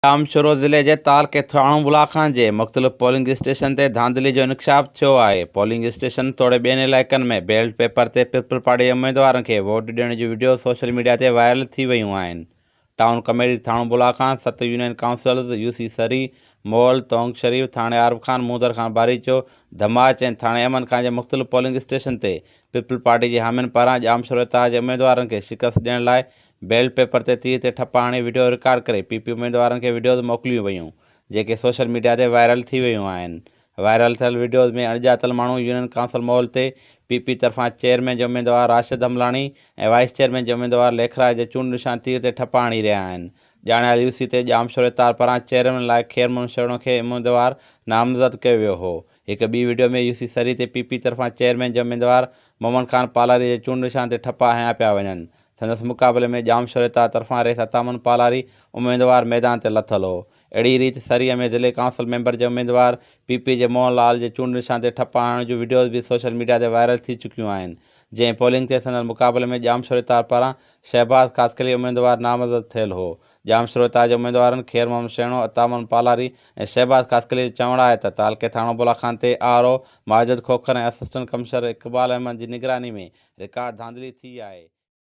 जामशोरो ज़िले जे ताल के थाणो बुलाखान जे मुख़्तलिफ़ पोलिंग स्टेशन ते धांधली जो इंकशाफ थियो आहे। पोलिंग स्टेशन तोड़े ॿियनि इलाइक़नि में बैलेट पेपर ते पीपल पार्टी जे उम्मीदवारनि खे वोट ॾियण जूं वीडियो सोशल मीडिया ते वायरल थी वयूं आहिनि। Town committee Thano Bula Khan, 7 union councillors UC सरी, मोल, तोंग शरीफ, थाणे आरिफ खान, मूदर खान बारीचो, धमाच ऐं थाणे अमन खान जे मुख़्तलिफ़ पोलिंग स्टेशन ते पीपल पार्टी जे हामियुनि पारां जामशोरो इताह जे उम्मीदवारनि खे शिकस्त ॾियण लाइ बैलेट पेपर ते तीर ते ठपा हणी वीडियो रिकॉर्ड करे पीपी उम्मीदवारनि खे वीडियोज़ मोकिलियूं वयूं, जेके सोशल मीडिया ते वायरल थी वयूं आहिनि। वायरल थियल वीडियोज़ में अणॼातल माण्हू यूनियन काउंसिल मोल ते पीपी तरफ़ां चेयरमैन जो उम्मीदवार राशिद अमलाणी ऐं वाइस चेयरमैन जो उम्मीदवार लेखराज जे चूंड निशान तीर ते ठपा हणी रहिया आहिनि। ॼाणायल यूसी ते जामशोरो इताह पारां चेयरमैन लाइ खैरमोहन शेणो खे उम्मीदवार नामज़द कयो वियो हो। हिकु ॿी वीडियो में यूसी सरी ते पीपी तरफ़ां चेयरमैन जो उम्मीदवार मोमन खान पालारी जे चूंड निशान ते ठपा हया पिया वञनि। संदसि मुक़ाबले में जामशोरो इताह तरफ़ां रेस अतामन पालारी उम्मीदवार मैदान ते लथल हो। अहिड़ी रीति सरीअ में ज़िले काउंसिल मेंबर जे उम्मीदवार पीपी जे मोहन लाल जे चूंड निशान ते ठपा हणण जूं वीडियोज़ भी सोशल मीडिया ते वायरल थी चुकियूं आहिनि। जंहिं पोलिंग ते संदसि मुक़ाबले में जामशोरो इताह पारां शहबाज़ कासकली उम्मीदवार नामज़द थियल हो। जामशोरो इताह जे उम्मीदवारनि खैरमोहन शेणो, अतामन पालारी ऐं शहबाज़ कासकली जो चवणु आहे त तालके थाणो बुलाखान ते आरओ माजिद खोखर ऐं असिस्टेंट कमिश्नर इक़बाल अहमद जी निगरानी में रिकॉर्ड धांधली थी आहे।